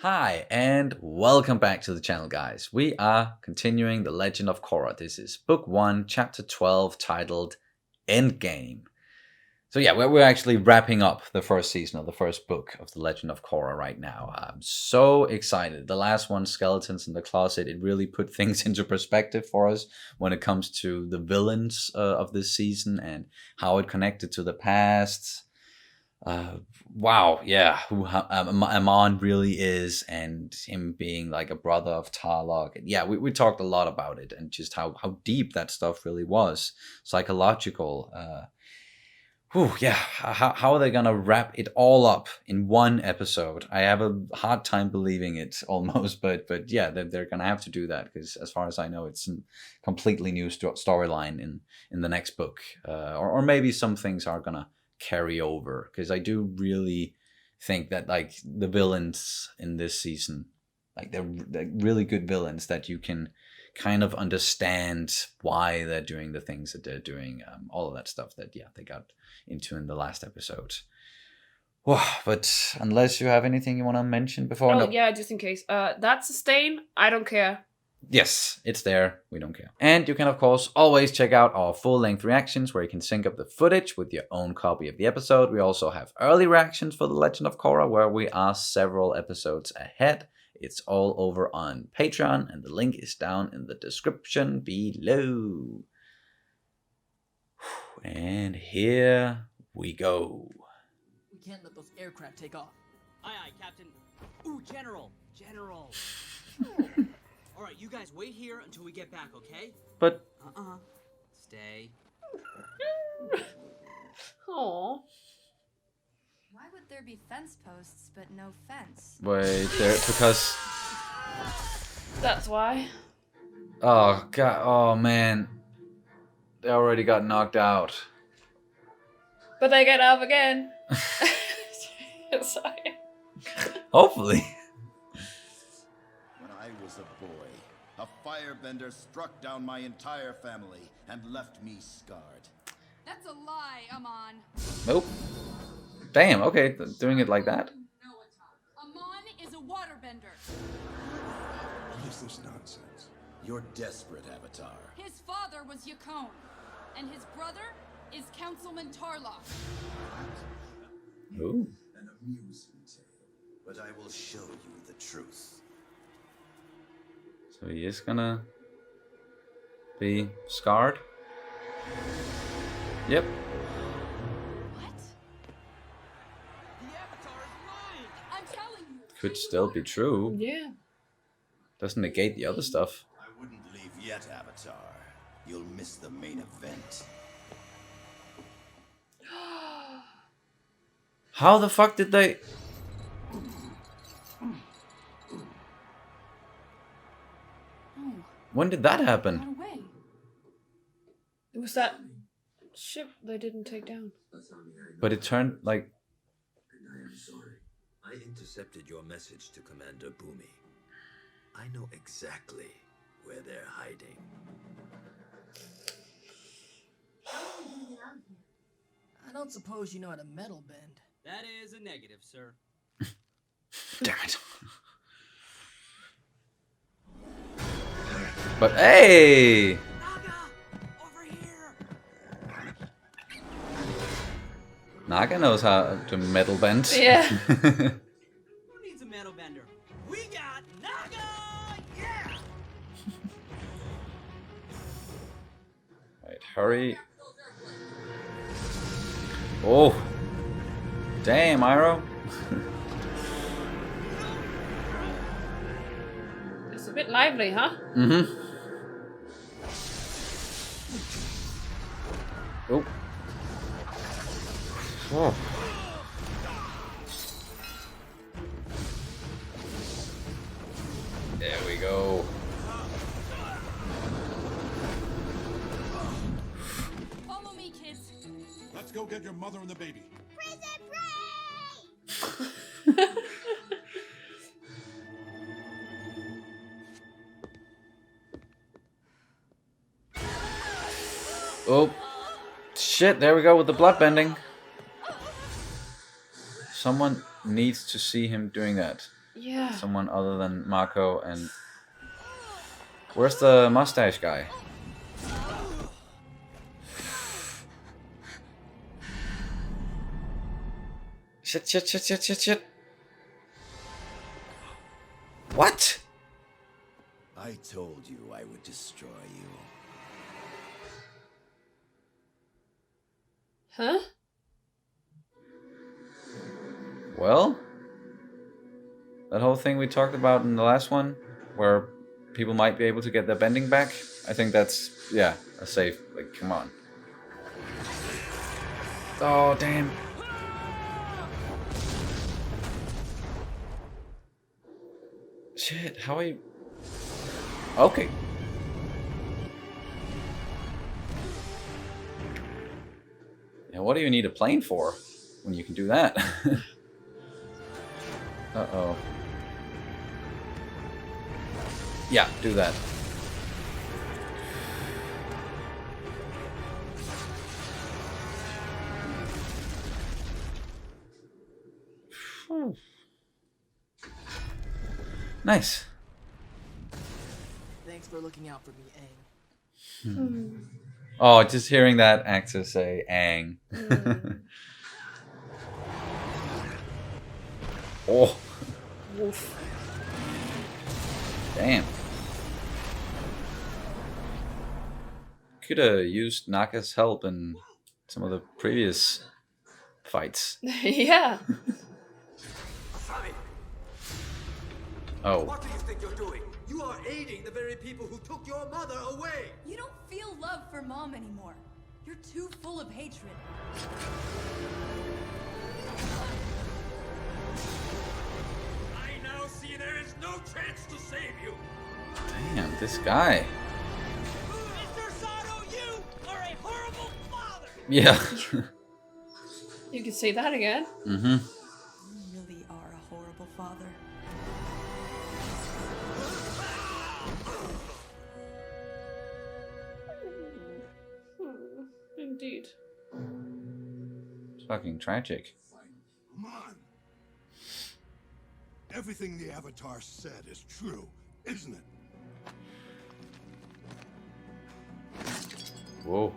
Hi, and welcome back to the channel, guys. We are continuing The Legend of Korra. This is Book 1, Chapter 12, titled Endgame. So yeah, we're actually wrapping up the first season of the first book of The Legend of Korra right now. I'm so excited. The last one, Skeletons in the Closet, it really put things into perspective for us when it comes to the villains of this season and how it connected to the past. Wow, yeah, who Amon really is, and him being like a brother of Tarlok. And yeah, we talked a lot about it and just how deep that stuff really was, psychological. Yeah, how are they gonna wrap it all up in one episode? I have a hard time believing it almost, but yeah, they're gonna have to do that because as far as I know, it's a completely new storyline in the next book, or maybe some things are gonna carry over because I do really think that like the villains in this season, like they're really good villains that you can kind of understand why they're doing the things that they're doing, all of that stuff that they got into in the last episode. But unless you have anything you want to mention before, Oh no. yeah, just in case. That's a stain. I don't care. Yes, it's there. We don't care. And you can, of course, always check out our full-length reactions where you can sync up the footage with your own copy of the episode. We also have early reactions for The Legend of Korra where we are several episodes ahead. It's all over on Patreon, and the link is down in the description below. And here we go. We can't let those aircraft take off. Aye, aye, Captain. Ooh, General! General! Alright, you guys wait here until we get back, okay? But Stay. Oh. Why would there be fence posts but no fence? wait, there because That's why. oh god, oh man, they already got knocked out. But they get up again. Sorry. Hopefully. When I was a boy, a firebender struck down my entire family and left me scarred. That's a lie, Amon. Nope. Damn. Okay, doing it like that. Amon is a waterbender. What is this nonsense? You're desperate, Avatar. His father was Yakone, and his brother is Councilman Tarlok. Ooh. An amusing tale. But I will show you the truth. So he is gonna be scarred. Yep. What? The Avatar is mine! I'm telling you. Could still be true. Yeah. Doesn't negate the other stuff. I wouldn't leave yet, Avatar. You'll miss the main event. How the fuck did they? Oh, When did that got happen? away. It was that ship they didn't take down. But it turned like. I am sorry. I intercepted your message to Commander Boomy. I know exactly where they're hiding. I don't suppose you know how to metal bend. That is a negative, sir. Damn it. But hey! Naga! Over here! Naga knows how to metal bend. Yeah. Who needs a metal bender? We got Naga! Yeah! Right, hurry. Oh. Damn, Iroh. It's a bit lively, huh? Mm-hmm. Oh. Oh. There we go. Follow me, kids. Let's go get your mother and the baby. Oh. Shit, there we go with the blood bending. Someone needs to see him doing that. Yeah. someone other than Mako. And where's the mustache guy? Shit. What? I told you I would destroy you. Huh? Well, that whole thing we talked about in the last one, where people might be able to get their bending back, I think that's, yeah, a safe, like, come on. Oh, damn. Shit, how are you? Okay. Yeah, what do you need a plane for when you can do that? Uh-oh. Yeah, do that. Nice. Thanks for looking out for me, Aang. Oh, just hearing that actor say "ang." Oh, Woof. damn. Could have used Naka's help in some of the previous fights. Yeah. Asami, Oh, what do you think you're doing? You are aiding the very people who took your mother away. You don't feel love for Mom anymore. You're too full of hatred. I now see there is no chance to save you. damn, this guy. Mr. Sato, you are a horrible father! Yeah. You can say that again. Mm-hmm. You really are a horrible father. Indeed. It's fucking tragic. Come on. Everything the Avatar said is true, isn't it? Whoa.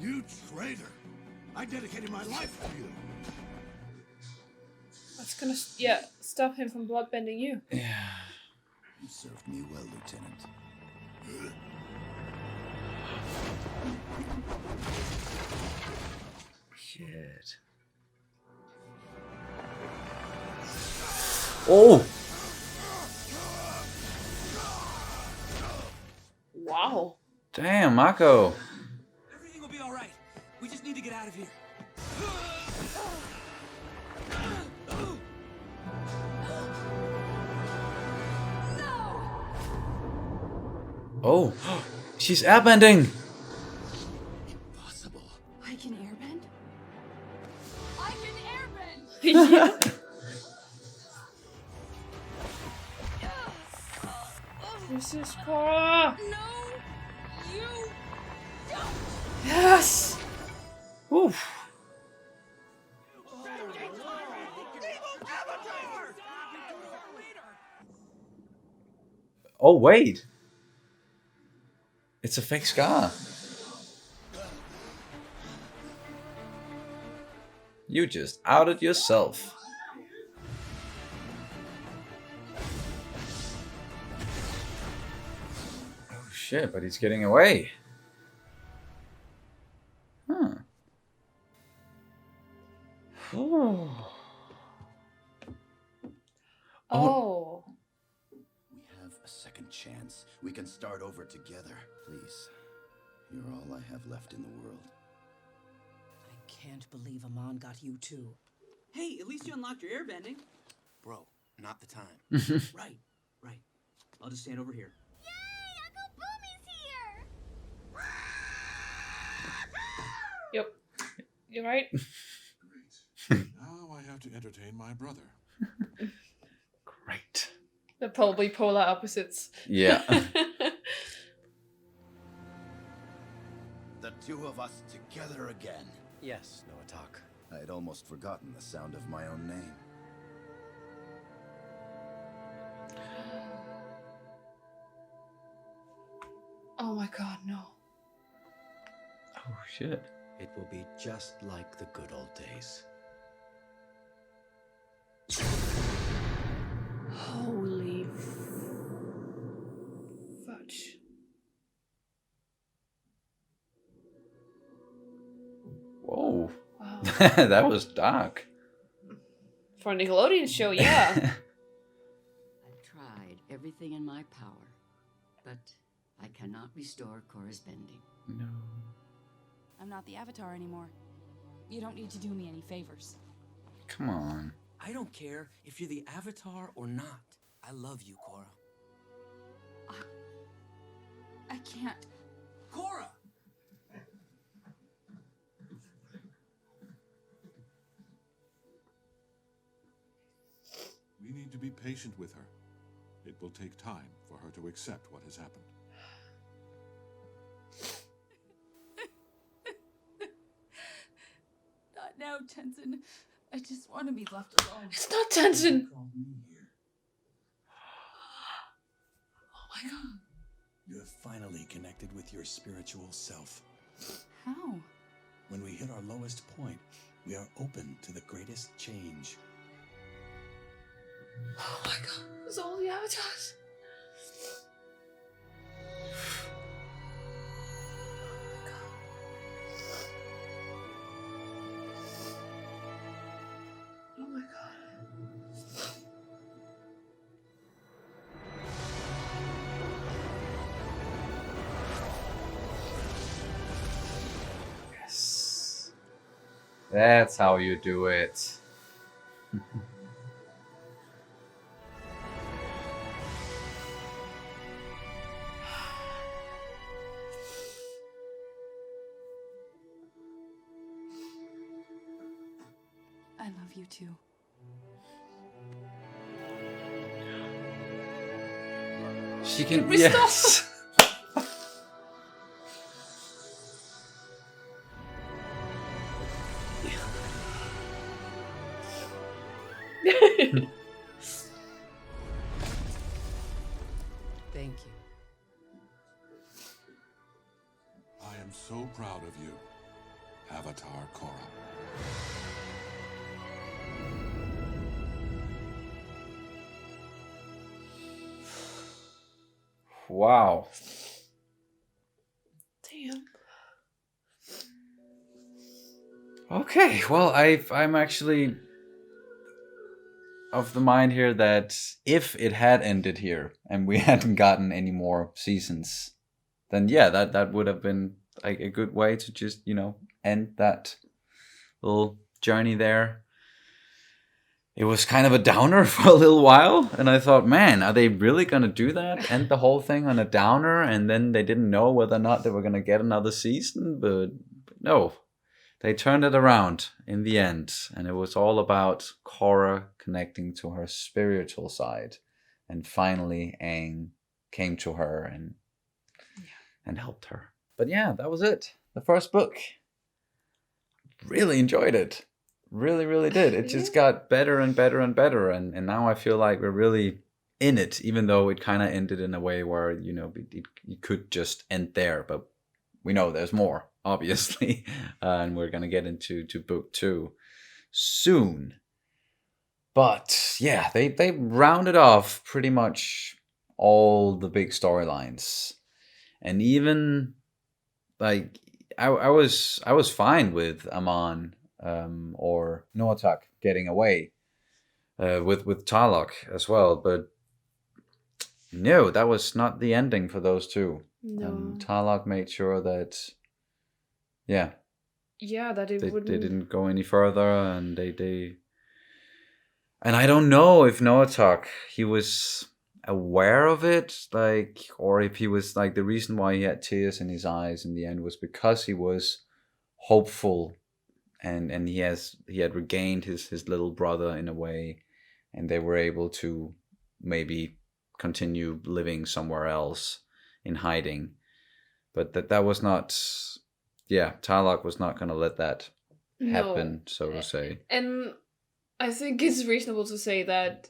You traitor! I dedicated my life to you. That's gonna stop him from bloodbending you. Yeah. You served me well, Lieutenant. Shit. Oh! Wow. Damn, Mako. Everything will be alright. We just need to get out of here. Oh, she's airbending. Impossible. I can airbend? I can airbend! Yeah. This is Korra. No, you don't! Yes. Oof. Oh, wait. It's a fake scar. You just outed yourself. Oh shit, but he's getting away. Huh. Oh. We have a second chance. We can start over together. Please. You're all I have left in the world. I can't believe Amon got you too. Hey, at least you unlocked your airbending. Bro, not the time. Right. I'll just stand over here. Yep. You're right. Now I have to entertain my brother. Great. They're probably polar opposites. Yeah. The two of us together again. Yes, Noah talk. I had almost forgotten the sound of my own name. my god, no. Oh shit. It will be just like the good old days. Holy fudge. Whoa. Wow. That was dark. For a Nickelodeon show, yeah. I've tried everything in my power, but I cannot restore Korra's bending. No. I'm not the Avatar anymore. You don't need to do me any favors. Come on. I don't care if you're the Avatar or not. I love you, Korra. I can't. Korra! We need to be patient with her. It will take time for her to accept what has happened. Not now, Tenzin. I just want to be left alone. It's not Tenzin. Oh my god. You have finally connected with your spiritual self. How? When we hit our lowest point, we are open to the greatest change. Oh my god. It's all the avatars. Oh my god. Yes. That's how you do it. I love you too. She can. we stop? Yes. Thank you. I am so proud of you, Avatar Korra. Wow. Damn. Okay, well, I'm actually of the mind here that if it had ended here and we hadn't gotten any more seasons, then yeah, that would have been like a good way to just, end that little journey there. It was kind of a downer for a little while, and I thought, man, are they really gonna do that? End the whole thing on a downer, and then they didn't know whether or not they were gonna get another season, but no. They turned it around in the end, and it was all about Korra connecting to her spiritual side, and finally Aang came to her and helped her. But yeah, that was it. The first book. Really enjoyed it. Really, really did. It just got better and better and better, and now I feel like we're really in it, even though it kind of ended in a way where, it could just end there, but we know there's more, obviously, and we're going to get into book 2 soon. But yeah, they rounded off pretty much all the big storylines, and even like I was fine with Amon or Noatak getting away with Tarlok as well, but no, that was not the ending for those two. No. Tarlok made sure that, yeah, that they wouldn't. didn't go any further, and and I don't know if Noatak, he was aware of it, like, or if he was like, the reason why he had tears in his eyes in the end was because he was hopeful, and he had regained his little brother in a way, and they were able to maybe continue living somewhere else in hiding. But that was not, Tarlok was not going to let that happen, so to say. And I think it's reasonable to say that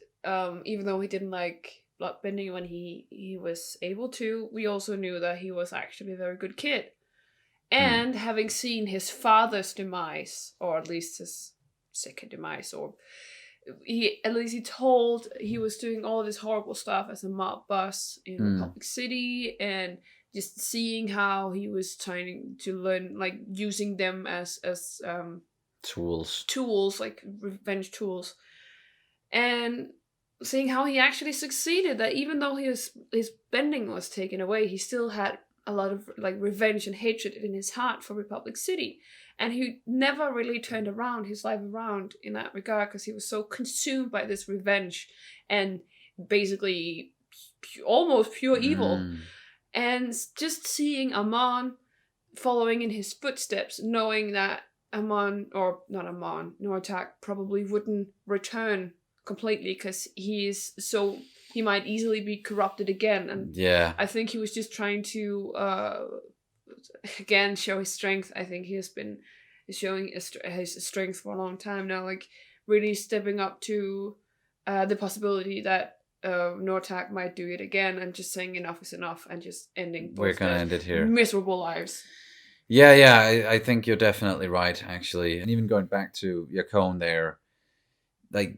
even though he didn't like bloodbending when he was able to, we also knew that he was actually a very good kid. And having seen his father's demise, or at least his second demise, or he told he was doing all of this horrible stuff as a mob boss in Republic City, and just seeing how he was trying to learn, like using them as tools, like revenge tools, and seeing how he actually succeeded. That even though his bending was taken away, he still had a lot of like revenge and hatred in his heart for Republic City, and he never really turned around his life around in that regard, because he was so consumed by this revenge and basically almost pure evil. And just seeing Amon following in his footsteps, knowing that Nortak probably wouldn't return completely, because he might easily be corrupted again. And I think he was just trying to again show his strength. I think he has been showing his strength for a long time now, like really stepping up to the possibility that Nortak might do it again, and just saying enough is enough, and just ending We're gonna end it here. Miserable lives. I think you're definitely right, actually. And even going back to Yakone there, like,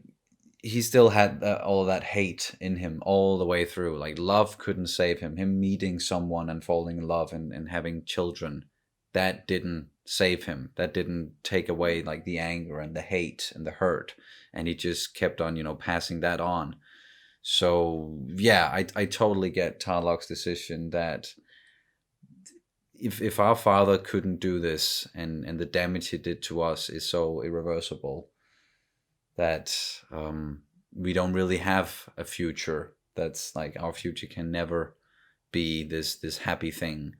he still had all of that hate in him all the way through. Like, love couldn't save him. Him meeting someone and falling in love and having children, that didn't save him. That didn't take away, like, the anger and the hate and the hurt. And he just kept on, passing that on. So, yeah, I totally get Tarlok's decision that if our father couldn't do this, and the damage he did to us is so irreversible, that we don't really have a future. That's like, our future can never be this happy thing.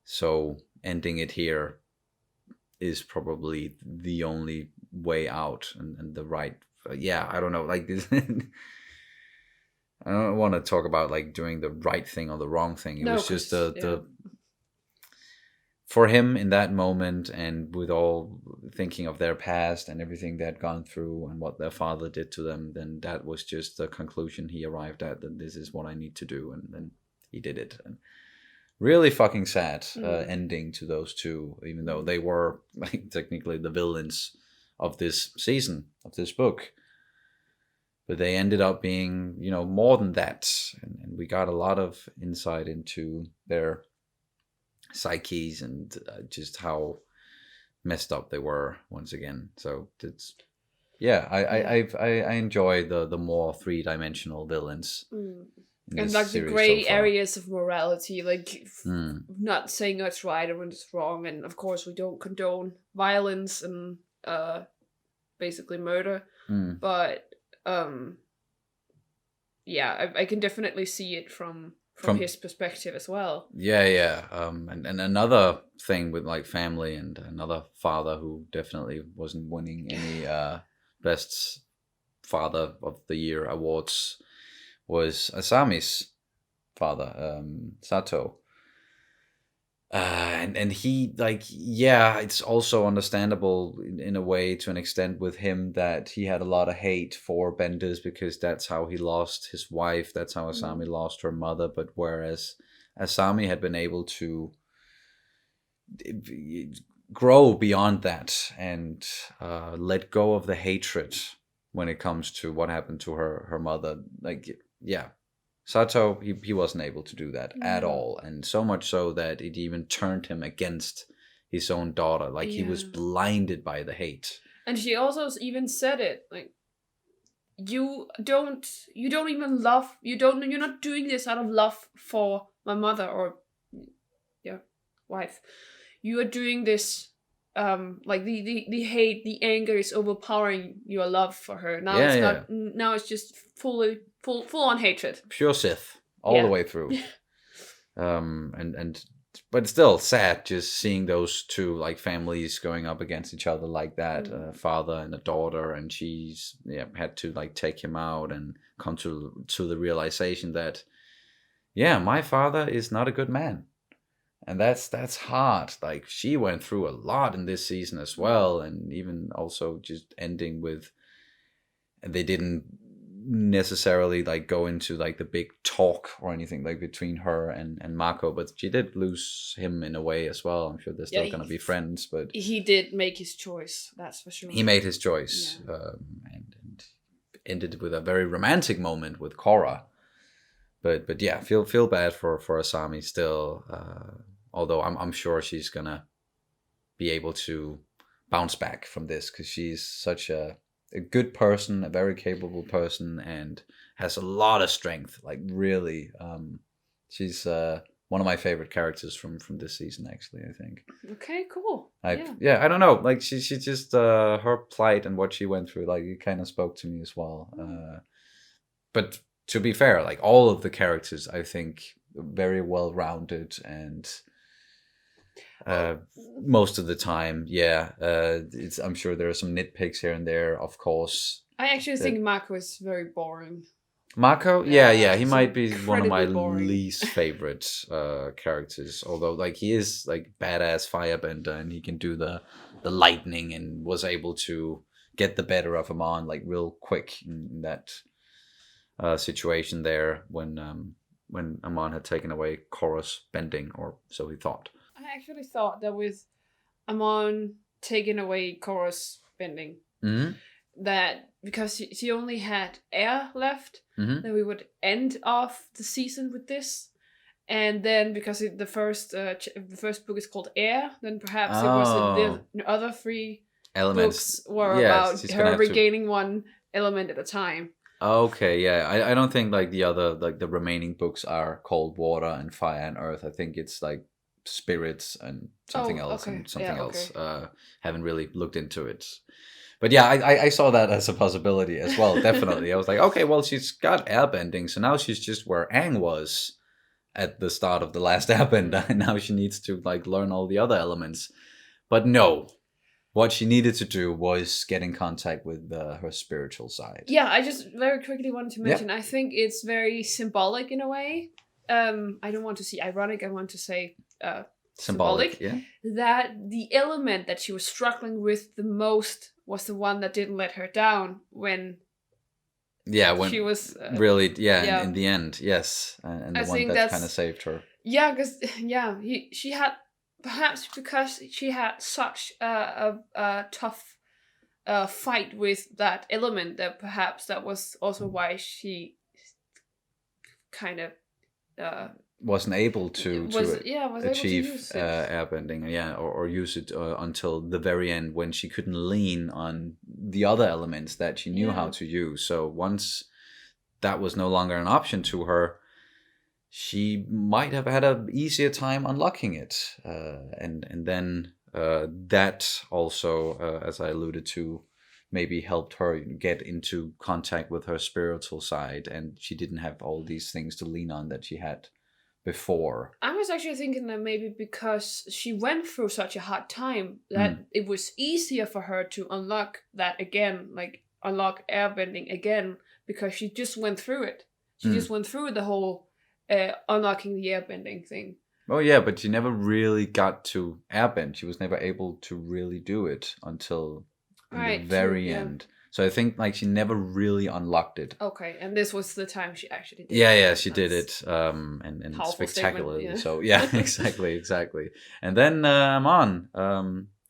So ending it here is probably the only way out, and the right. I don't know, like this. I don't want to talk about like doing the right thing or the wrong thing. It was just the for him in that moment, and with all thinking of their past and everything they had gone through and what their father did to them, then that was just the conclusion he arrived at, that this is what I need to do, and then he did it. And really fucking sad ending to those two, even though they were like technically the villains of this season, of this book. But they ended up being, more than that. And we got a lot of insight into their psyches and just how messed up they were once again. So it's, I enjoy the more three-dimensional villains. And like the gray areas of morality, like not saying what's right or what's wrong. And of course we don't condone violence and basically murder. But I can definitely see it from his perspective as well. And another thing with like family, and another father who definitely wasn't winning any best father of the year awards was Asami's father, Sato. And he, like, it's also understandable in a way, to an extent, with him, that he had a lot of hate for benders, because that's how he lost his wife, that's how Asami lost her mother. But whereas Asami had been able to grow beyond that and let go of the hatred when it comes to what happened to her mother, Sato, he wasn't able to do that at all. And so much so that it even turned him against his own daughter. Like, he was blinded by the hate. And she also even said it, like, you're not doing this out of love for my mother or your wife. You are doing this, like the hate, the anger is overpowering your love for her. Now now it's just full on hatred. Pure Sith all the way through. But still sad just seeing those two, like, families going up against each other like that, a father and a daughter, and she's had to like take him out and come to the realization that my father is not a good man. And that's hard. Like, she went through a lot in this season as well, and even also just ending with, they didn't necessarily like go into like the big talk or anything like between her and Mako, but she did lose him in a way as well. I'm sure they're still gonna be friends, but he did make his choice. That's for sure. he made his choice, and ended with a very romantic moment with Korra. But yeah, feel bad for Asami still. Although I'm sure she's gonna be able to bounce back from this, because she's such a good person, a very capable person, and has a lot of strength. Like really, she's one of my favorite characters from this season. Actually, I think. Okay, cool. I don't know. Like she just her plight and what she went through. Like it kind of spoke to me as well. But to be fair, like all of the characters, I think very well rounded and. Most of the time, I'm sure there are some nitpicks here and there, of course. I actually think Mako is very boring. Mako, yeah, he might be one of my boring. least favorite characters. Although, like, he is like badass firebender, and he can do the lightning, and was able to get the better of Amon like real quick in that situation there when Amon had taken away Korra's bending, or so he thought. I actually thought that with Amon taking away Korra's bending, that because she only had air left, then we would end off the season with this. And then because the first book is called Air, then perhaps it was the other 3 elements books were about her regaining one element at a time. Okay, yeah. I don't think like the other, like the remaining books are called Water and Fire and Earth. I think it's like spirits and something else and something else. Haven't really looked into it. But yeah, I saw that as a possibility as well, definitely. I was like, okay, well, she's got airbending, so now she's just where Aang was at the start of the last airbender, and now she needs to like learn all the other elements. But no, what she needed to do was get in contact with her spiritual side. Yeah, I just very quickly wanted to mention, I think it's very symbolic in a way. I don't want to say ironic, I want to say symbolic. That the element that she was struggling with the most was the one that didn't let her down when she was really in the end, yes, and the one that kind of saved her. Yeah, because she had, perhaps because she had such a tough fight with that element, that perhaps that was also why she kind of wasn't able to achieve airbending, or use it until the very end, when she couldn't lean on the other elements that she knew how to use. So once that was no longer an option to her, she might have had an easier time unlocking it, and then that also, as I alluded to, maybe helped her get into contact with her spiritual side, and she didn't have all these things to lean on that she had before. I was actually thinking that maybe because she went through such a hard time, that it was easier for her to unlock that again, like unlock airbending again, because she just went through it. She just went through the whole unlocking the airbending thing. Oh yeah, but she never really got to airbend. She was never able to really do it until the very end. So I think like she never really unlocked it. Okay, and this was the time she actually did it. Yeah, she did it, and spectacularly. So yeah, exactly. And then Amon,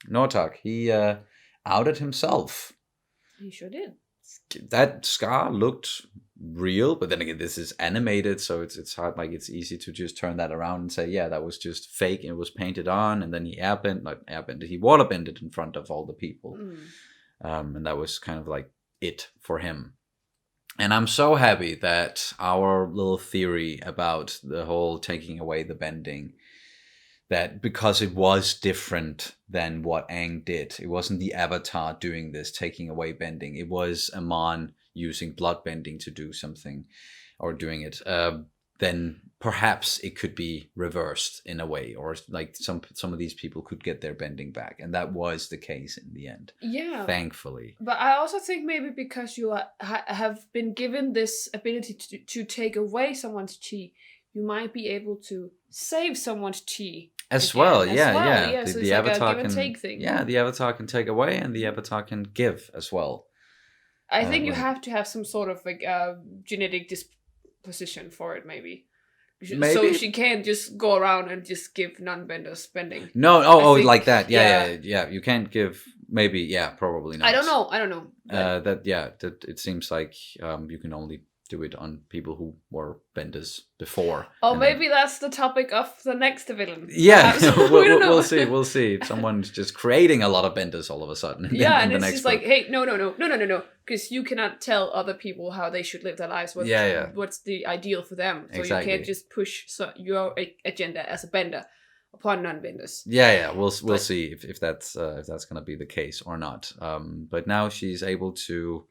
Nortak, he outed himself. He sure did. That scar looked real, but then again, this is animated, so it's hard. Like it's easy to just turn that around and say, yeah, that was just fake. It was painted on, and then he waterbended in front of all the people. And that was kind of like it for him. And I'm so happy that our little theory about the whole taking away the bending, that because it was different than what Aang did, it wasn't the Avatar doing this, taking away bending. It was Amon using blood bending to do something, or doing it. Then perhaps it could be reversed in a way, or like some of these people could get their bending back, and that was the case in the end. Yeah, thankfully. But I also think maybe because you have been given this ability to take away someone's chi, you might be able to save someone's chi as well. Yeah. So the it's Avatar like a give and take thing. Yeah, the Avatar can take away, and the Avatar can give as well. I think you like- have to have some sort of like genetic disposition for it, maybe. Maybe. So she can't just go around and just give non-benders bending. No, I think- like that. yeah. Yeah. You can't give. Maybe, yeah, probably not. I don't know. But That it seems like you can only do it on people who were benders before. or and then- maybe that's the topic of the next villain. Yeah, Perhaps. We don't know. we'll see. We'll see. Someone's just creating a lot of benders all of a sudden. Yeah, in and the it's next just book. like, hey, no, because you cannot tell other people how they should live their lives. What's the ideal for them? So Exactly. you can't just push your agenda as a bender upon non-benders. Yeah. We'll But- see if that's gonna be the case or not. But now she's able to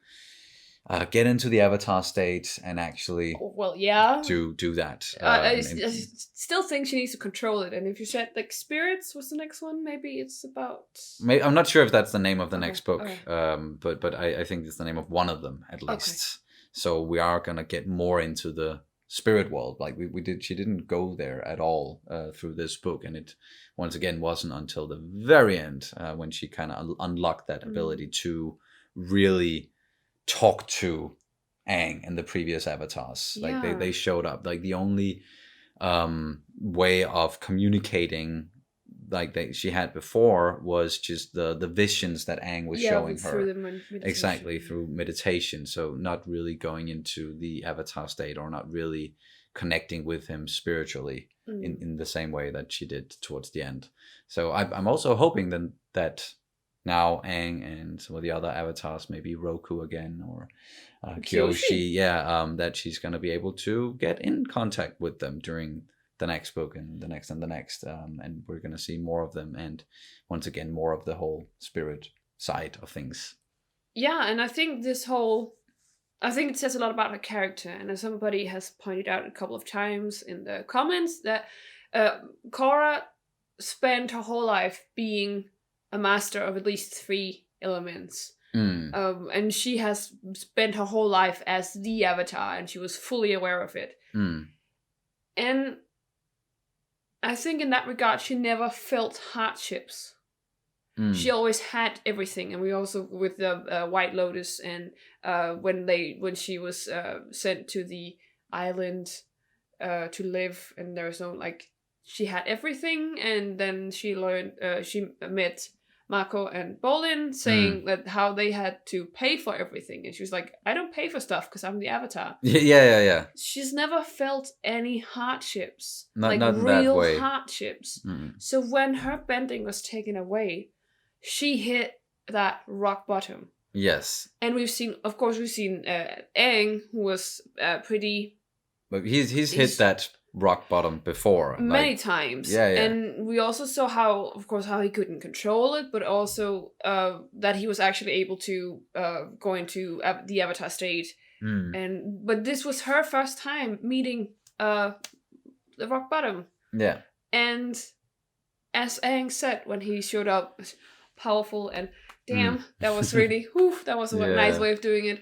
get into the avatar state and actually Well, yeah. do that. I and- still think she needs to control it. And if you said like spirits was the next one, maybe it's about. I'm not sure if that's the name of the Okay, next book, okay. but I think it's the name of one of them at least. So we are gonna get more into the spirit world. Like she didn't go there at all through this book, and it once again wasn't until the very end when she kind of unlocked that ability to really talk to Aang and the previous avatars. Like Yeah. they showed up. Like the only way of communicating she had before was just the visions that Aang was showing her. through the meditation. Exactly, through meditation. So not really going into the avatar state or not really connecting with him spiritually in the same way that she did towards the end. So I'm also hoping then that now Aang and some of the other avatars, maybe Roku again or Kyoshi, that she's going to be able to get in contact with them during the next book and the next and the next. And we're going to see more of them and once again, more of the whole spirit side of things. Yeah, and I think it says a lot about her character. And as somebody has pointed out a couple of times in the comments, that Korra spent her whole life being a master of at least 3 elements. And she has spent her whole life as the avatar, and she was fully aware of it. And I think in that regard, she never felt hardships. She always had everything, and we also with the White Lotus, and when she was sent to the island to live, and there was no she had everything, and then she learned she met Mako and Bolin saying that how they had to pay for everything, and she was like, I don't pay for stuff because I'm the avatar. Yeah. She's never felt any hardships, Not in that real way. hardships. So when her bending was taken away, she hit that rock bottom. Yes. And we've seen Aang, who was pretty But he's hit that rock bottom before. many times. Yeah. And we also saw how he couldn't control it, but also that he was actually able to go into the avatar state. But this was her first time meeting the rock bottom. Yeah. And as Aang said when he showed up, powerful, and damn, that was really that was a nice way of doing it.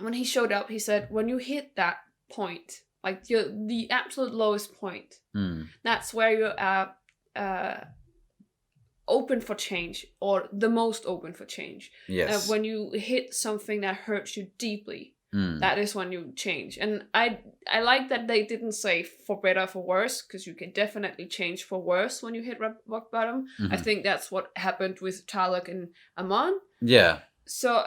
When he showed up, he said, when you hit that point, like the absolute lowest point, that's where you are open for change, or the most open for change. Yes. When you hit something that hurts you deeply, that is when you change. And I like that they didn't say for better or for worse, because you can definitely change for worse when you hit rock bottom. I think that's what happened with Tarlok and Amon. Yeah. So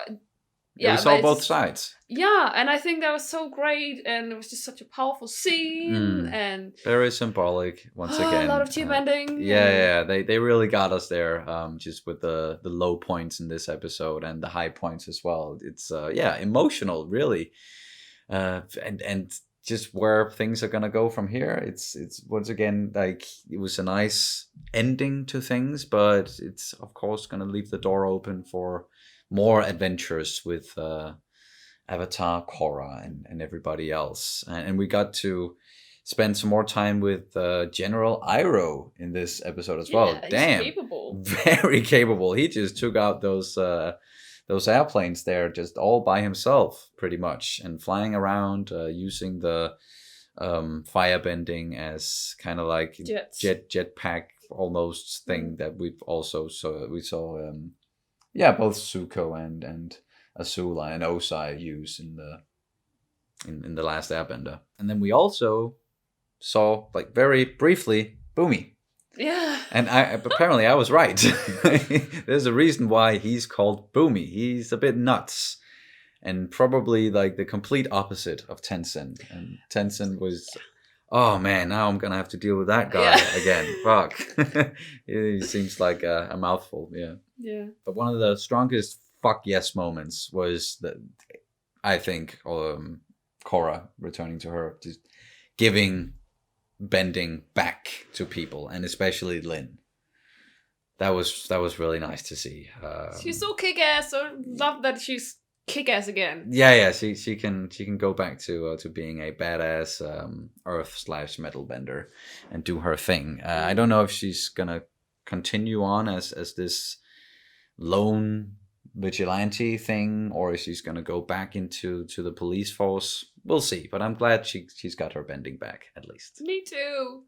Yeah, we saw both sides. Yeah, and I think that was so great, and it was just such a powerful scene, and very symbolic once again. A lot of tearbending. Yeah, they really got us there. Just with the low points in this episode and the high points as well. It's emotional, really, and just where things are gonna go from here. It's once again like it was a nice ending to things, but it's of course gonna leave the door open for more adventures with Avatar, Korra, and everybody else. And we got to spend some more time with General Iroh in this episode as well. Damn, he's capable. Very capable. He just took out those airplanes there just all by himself, pretty much, and flying around using the firebending as kind of like jetpack almost thing that we've also saw. yeah, both Zuko and Azula and Osai use in the last Airbender. And then we also saw, like, very briefly, Boomy. Yeah. And apparently I was right. There's a reason why he's called Boomy. He's a bit nuts. And probably like the complete opposite of Tencent. And Tencent was, oh man, now I'm gonna have to deal with that guy again. Fuck. He seems like a mouthful, yeah. Yeah. But one of the strongest fuck yes moments was that, I think, Korra returning to her, just giving bending back to people, and especially Lin. That was really nice to see. She's so kick-ass. I love that she's kick-ass again. Yeah, she can go back to being a badass earth/metal bender and do her thing. I don't know if she's gonna continue on as this lone vigilante thing, or if she's gonna go back into the police force. We'll see. But I'm glad she's got her bending back at least. Me too.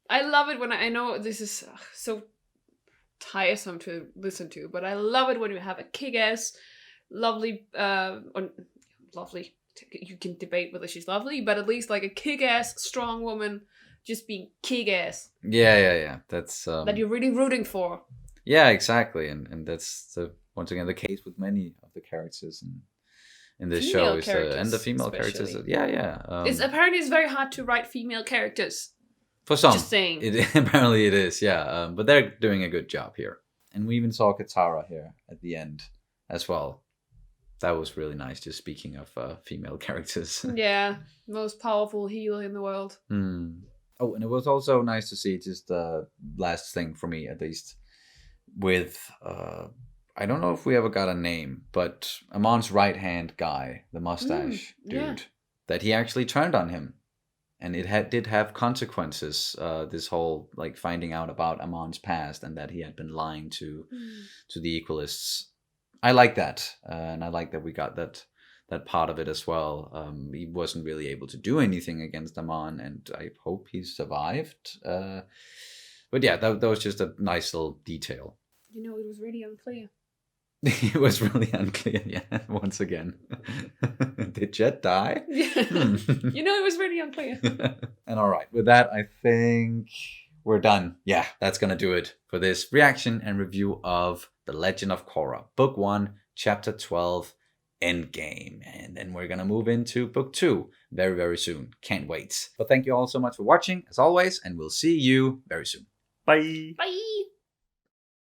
I love it when I know this is so tiresome to listen to, but I love it when you have a kick-ass, lovely, lovely. You can debate whether she's lovely, but at least like a kick-ass, strong woman, just being kick-ass. Yeah. That's that you're really rooting for. Yeah, exactly, and that's once again the case with many of the characters in this show, and the female characters. Yeah. It's very hard to write female characters. For some, just saying. Apparently it is, yeah. But they're doing a good job here, and we even saw Katara here at the end as well. That was really nice. Just speaking of female characters. Yeah, most powerful healer in the world. Oh, and it was also nice to see, just the last thing for me at least, with I don't know if we ever got a name, but Amon's right-hand guy, the mustache dude, that he actually turned on him. And it did have consequences, this whole, like, finding out about Amon's past and that he had been lying to the Equalists. I like that, and I like that we got that part of it as well. He wasn't really able to do anything against Amon, and I hope he survived. But yeah, that was just a nice little detail. You know, it was really unclear. It was really unclear, yeah, once again. Did Jet die? Yeah. You know, it was really unclear. And all right, with that, I think we're done. Yeah, that's going to do it for this reaction and review of The Legend of Korra, Book 1, Chapter 12, Endgame. And then we're going to move into Book 2 very, very soon. Can't wait. But thank you all so much for watching, as always, and we'll see you very soon. Bye. Bye.